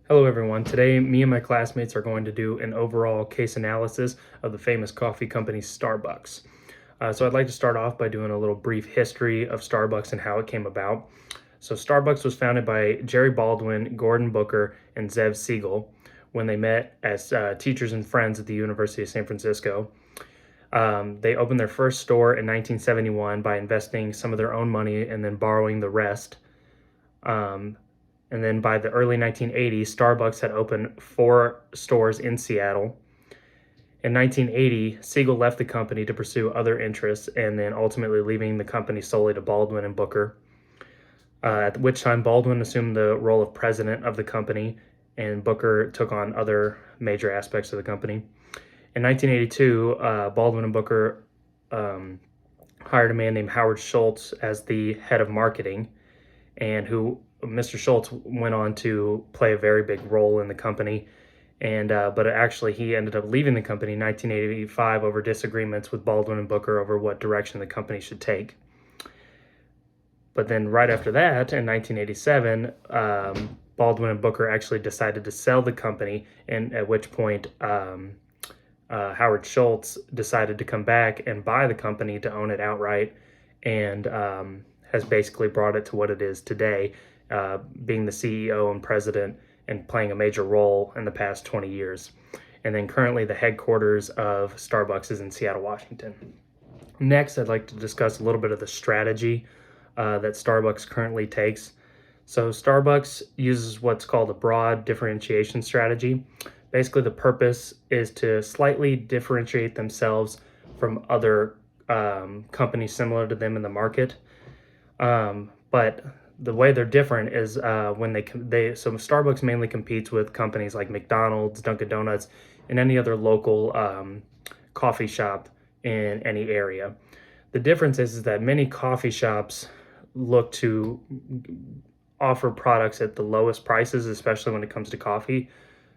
Hello everyone. Today, me and my classmates are going to do an overall case analysis of the famous coffee company Starbucks. So I'd like to start off by doing a little brief history of Starbucks and how it came about. So Starbucks was founded by Jerry Baldwin, Gordon Booker, and Zev Siegel when they met as teachers and friends at the University of San Francisco. They opened their first store in 1971 by investing some of their own money and then borrowing the rest. Um, and then by the early 1980s, Starbucks had opened 4 stores in Seattle. In 1980, Siegel left the company to pursue other interests and then ultimately leaving the company solely to Baldwin and Booker. At which time, Baldwin assumed the role of president of the company and Booker took on other major aspects of the company. In 1982, Baldwin and Booker um, hired a man named Howard Schultz as the head of marketing, and who Mr. Schultz went on to play a very big role in the company. And but actually, he ended up leaving the company in 1985 over disagreements with Baldwin and Booker over what direction the company should take. But then, right after that, in 1987, Baldwin and Booker actually decided to sell the company, and at which point Howard Schultz decided to come back and buy the company to own it outright, and has basically brought it to what it is today, being the CEO and president and playing a major role in the past 20 years. And then currently the headquarters of Starbucks is in Seattle, Washington. Next, I'd like to discuss a little bit of the strategy that Starbucks currently takes. So Starbucks uses what's called a broad differentiation strategy. Basically, the purpose is to slightly differentiate themselves from other companies similar to them in the market. But the way they're different is when so Starbucks mainly competes with companies like McDonald's, Dunkin' Donuts, and any other local coffee shop in any area. The difference is that many coffee shops look to offer products at the lowest prices, especially when it comes to coffee.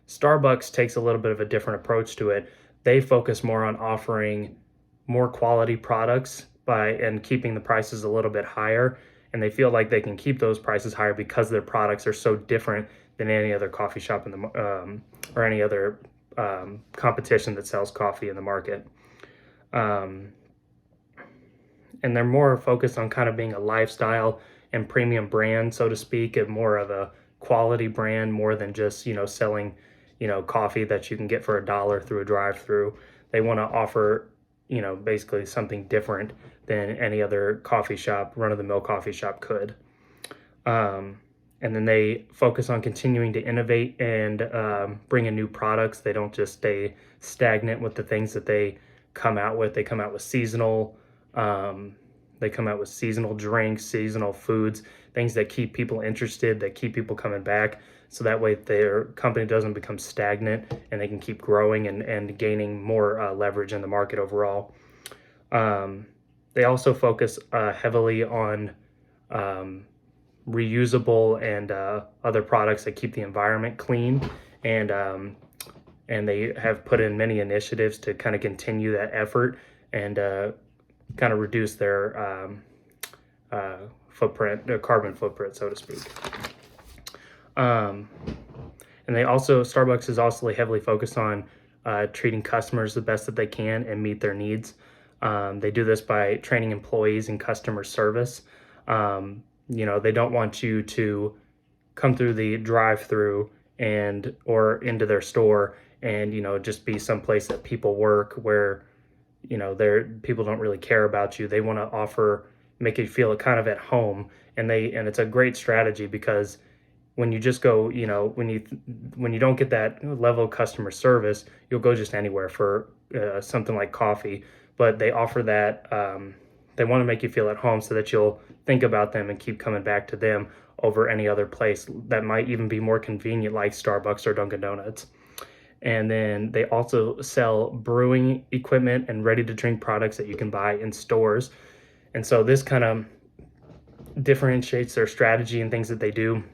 Starbucks takes a little bit of a different approach to it. They focus more on offering more quality products and keeping the prices a little bit higher, and they feel like they can keep those prices higher because their products are so different than any other coffee shop in the or any other competition that sells coffee in the market. Um, and they're more focused on kind of being a lifestyle and premium brand, so to speak, and more of a quality brand more than just, selling, coffee that you can get for $1 through a drive-through. They want to offer, basically something different than any other coffee shop, run-of-the-mill coffee shop could. And then they focus on continuing to innovate and bring in new products. They don't just stay stagnant with the things that they come out with. They come out with seasonal drinks, seasonal foods, things that keep people interested, that keep people coming back. So that way their company doesn't become stagnant and they can keep growing and gaining more leverage in the market overall. They also focus heavily on reusable and other products that keep the environment clean, and they have put in many initiatives to kind of continue that effort and kind of reduce their footprint, their carbon footprint, so to speak. And Starbucks is also heavily focused on treating customers the best that they can and meet their needs. They do this by training employees in customer service. They don't want you to come through the drive-through or into their store and, just be someplace that people work where, people don't really care about you. They want to make you feel kind of at home. And it's a great strategy because when you just go, when you don't get that level of customer service, you'll go just anywhere for something like coffee. But they offer that, they want to make you feel at home so that you'll think about them and keep coming back to them over any other place that might even be more convenient, like Starbucks or Dunkin' Donuts. And then they also sell brewing equipment and ready-to-drink products that you can buy in stores. And so this kind of differentiates their strategy and things that they do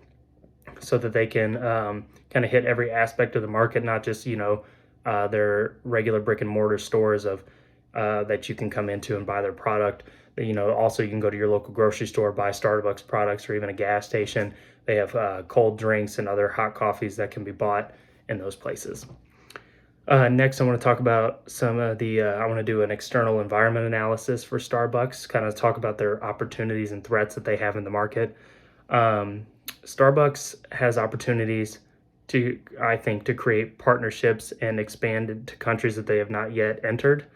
so that they can kind of hit every aspect of the market, not just, their regular brick and mortar stores that you can come into and buy their product. Also you can go to your local grocery store, buy Starbucks products, or even a gas station. They have cold drinks and other hot coffees that can be bought in those places. Next, I want to talk about some of I want to do an external environment analysis for Starbucks, kind of talk about their opportunities and threats that they have in the market. Um, Starbucks has opportunities I think, to create partnerships and expand into countries that they have not yet entered.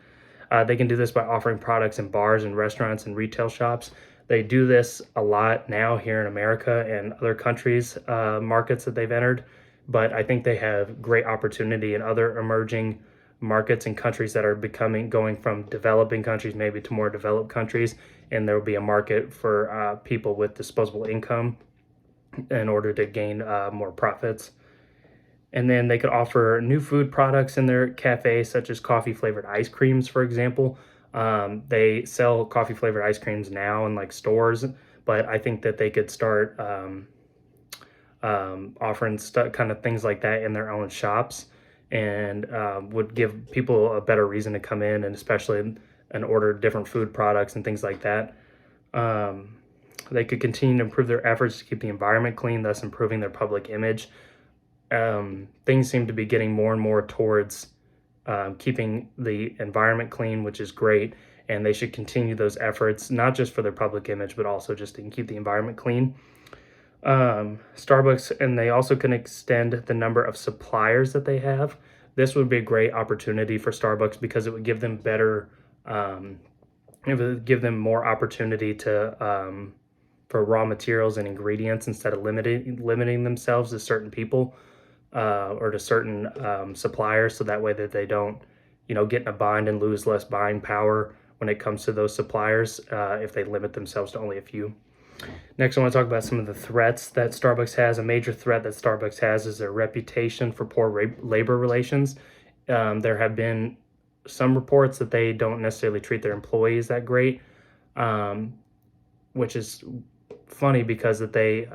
They can do this by offering products in bars and restaurants and retail shops. They do this a lot now here in America and other countries, markets that they've entered. But I think they have great opportunity in other emerging markets and countries that are going from developing countries maybe to more developed countries. And there will be a market for people with disposable income in order to gain more profits. And then they could offer new food products in their cafe, such as coffee flavored ice creams, for example. They sell coffee flavored ice creams now in like stores, but I think that they could start offering kind of things like that in their own shops, and would give people a better reason to come in, and especially and order different food products and things like that. Um, they could continue to improve their efforts to keep the environment clean, thus improving their public image. Things seem to be getting more and more towards keeping the environment clean, which is great. And they should continue those efforts, not just for their public image, but also just to keep the environment clean. Starbucks, and they also can extend the number of suppliers that they have. This would be a great opportunity for Starbucks because it would give them it would give them more opportunity to for raw materials and ingredients instead of limiting themselves to certain people or to certain suppliers, so that way that they don't, get in a bind and lose less buying power when it comes to those suppliers if they limit themselves to only a few. Next, I want to talk about some of the threats that Starbucks has. A major threat that Starbucks has is their reputation for poor labor relations. There have been some reports that they don't necessarily treat their employees that great, um, which is funny because that they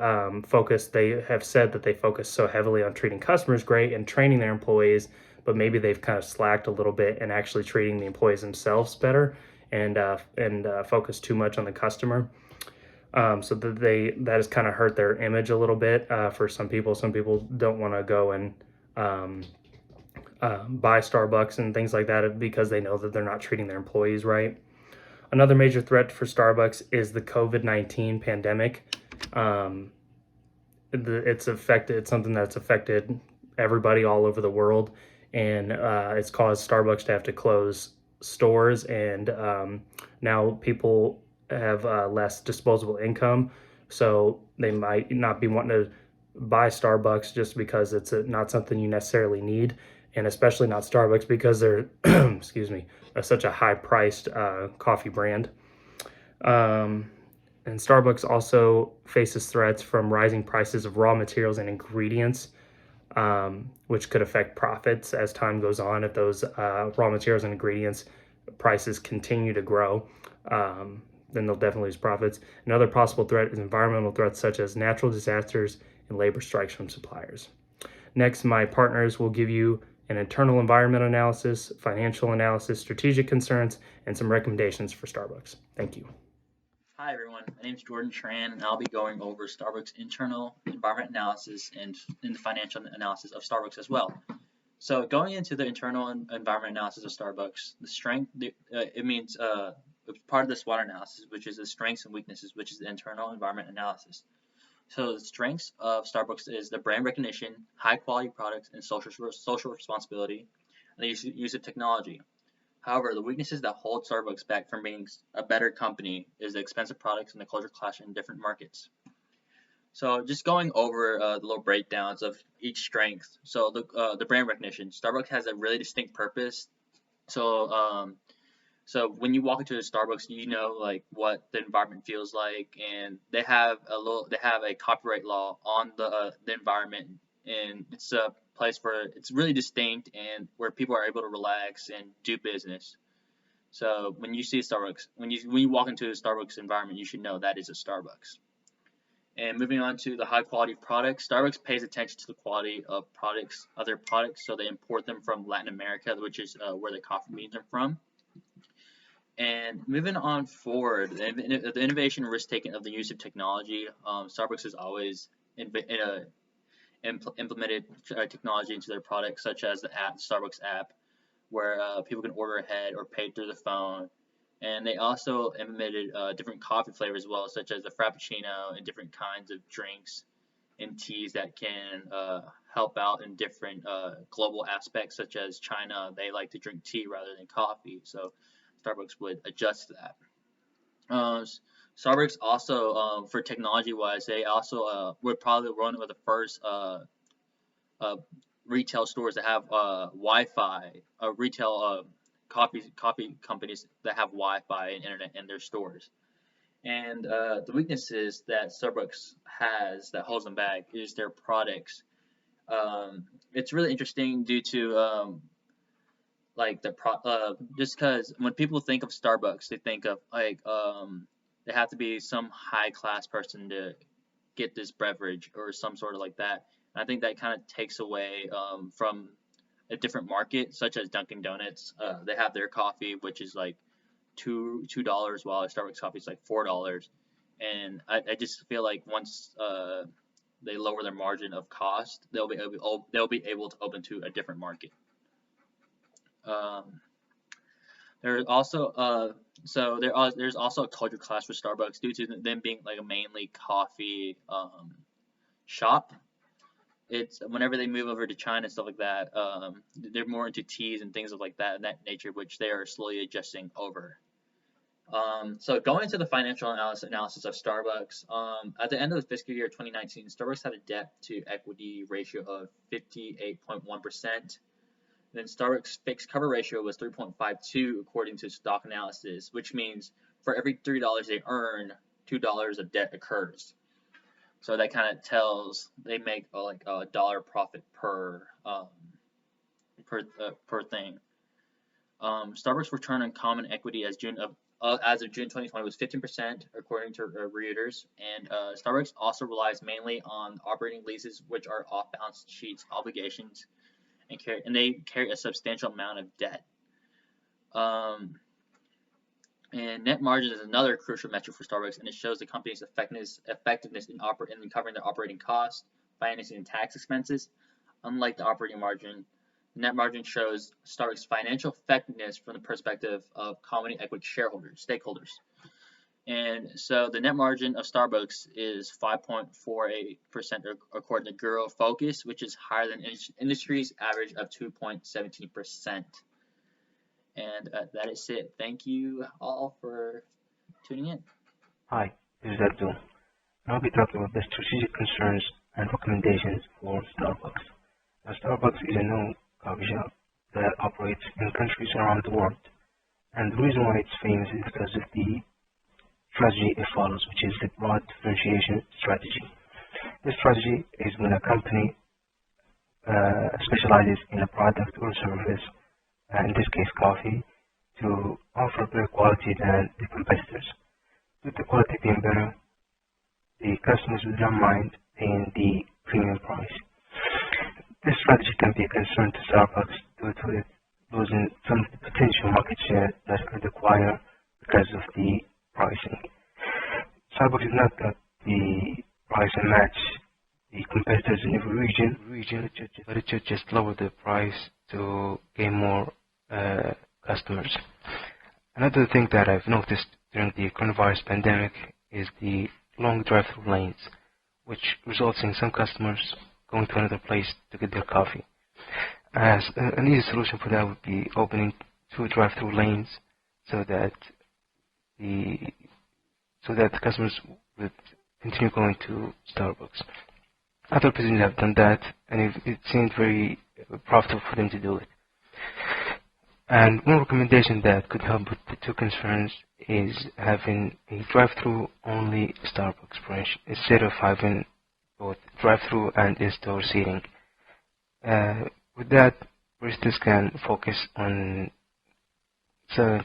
have said that they focus so heavily on treating customers great and training their employees, but maybe they've kind of slacked a little bit in actually treating the employees themselves better, and focus too much on the customer. So that has kind of hurt their image a little bit for some people. Some people don't want to go and um, buy Starbucks and things like that because they know that they're not treating their employees right. Another major threat for Starbucks is the COVID-19 pandemic. Um, it's something that's affected everybody all over the world, and it's caused Starbucks to have to close stores, and now people have less disposable income, so they might not be wanting to buy Starbucks just because it's not something you necessarily need, and especially not Starbucks because they're excuse me, such a high priced coffee brand. Um, and Starbucks also faces threats from rising prices of raw materials and ingredients, which could affect profits as time goes on if those raw materials and ingredients prices continue to grow. Then they'll definitely lose profits. Another possible threat is environmental threats such as natural disasters and labor strikes from suppliers. Next, my partners will give you an internal environment analysis, financial analysis, strategic concerns, and some recommendations for Starbucks. Thank you. Hi everyone, my name is Jordan Tran, and I'll be going over Starbucks internal environment analysis and in the financial analysis of Starbucks as well. So going into the internal environment analysis of Starbucks, it means part of the SWOT analysis, which is the strengths and weaknesses, which is the internal environment analysis. So the strengths of Starbucks is the brand recognition, high quality products, and social responsibility, and the use of technology. However, the weaknesses that hold Starbucks back from being a better company is the expensive products and the culture clash in different markets. So just going over the little breakdowns of each strength. So the brand recognition, Starbucks has a really distinct purpose. So when you walk into a Starbucks, you know like what the environment feels like, and they have a copyright law on the environment, and it's a place where it's really distinct and where people are able to relax and do business. So when you see Starbucks, when you walk into a Starbucks environment, you should know that is a Starbucks. And moving on to the high quality products, Starbucks pays attention to the quality of other products, so they import them from Latin America, which is where the coffee beans are from. And moving on forward, the innovation and risk taking of the use of technology, Starbucks has always implemented technology into their products, such as the Starbucks app, where people can order ahead or pay through the phone. And they also implemented different coffee flavors as well, such as the Frappuccino and different kinds of drinks and teas that can help out in different global aspects, such as China. They like to drink tea rather than coffee, so Starbucks would adjust that. Starbucks also, for technology-wise, they also were probably one of the first uh, retail stores that have Wi-Fi, retail coffee companies that have Wi-Fi and internet in their stores. And the weaknesses that Starbucks has that holds them back is their products. It's really interesting due to like just because when people think of Starbucks, they think of like they have to be some high class person to get this beverage or some sort of like that. And I think that kind of takes away from a different market, such as Dunkin' Donuts. They have their coffee, which is like $2, while Starbucks coffee is like $4. And I just feel like once they lower their margin of cost, they'll be able to open to a different market. Um, there's also there's also a culture clash for Starbucks due to them being like a mainly coffee shop. It's whenever they move over to China and stuff like that, they're more into teas and things of like that nature, which they are slowly adjusting over. So going into the financial analysis of Starbucks, at the end of the fiscal year 2019, Starbucks had a debt to equity ratio of 58.1%. Then Starbucks fixed cover ratio was 3.52 according to stock analysis, which means for every $3 they earn, $2 of debt occurs. So that kind of tells they make like a dollar profit per thing. Starbucks return on common equity as of June 2020 was 15% according to Reuters, and Starbucks also relies mainly on operating leases, which are off-balance sheet obligations, and they carry a substantial amount of debt. And net margin is another crucial metric for Starbucks, and it shows the company's effectiveness in covering their operating costs, financing, and tax expenses. Unlike the operating margin, the net margin shows Starbucks' financial effectiveness from the perspective of common equity stakeholders. And so the net margin of Starbucks is 5.48% according to Guru Focus, which is higher than industry's average of 2.17%. And that is it. Thank you all for tuning in. Hi, this is Abdul. I'll be talking about the strategic concerns and recommendations for Starbucks. Now, Starbucks is a known coffee shop that operates in countries around the world. And the reason why it's famous is because of the strategy it follows, which is the broad differentiation strategy. This strategy is when a company specializes in a product or service, in this case coffee, to offer better quality than the competitors. With the quality being better, the customers will not mind paying the premium price. This strategy can be a concern to Starbucks due to it losing some of the potential market share that it could acquire because of the pricing. Starbucks is not got the price and match the competitors in every region, but it should just lower the price to gain more customers. Another thing that I've noticed during the coronavirus pandemic is the long drive-through lanes, which results in some customers going to another place to get their coffee. As an easy solution for that would be opening 2 drive-through lanes so that the customers would continue going to Starbucks. Other businesses have done that, and it seemed very profitable for them to do it. And one recommendation that could help with the 2 concerns is having a drive-through only Starbucks branch instead of having both drive-through and in-store seating. With that, baristas can focus on selling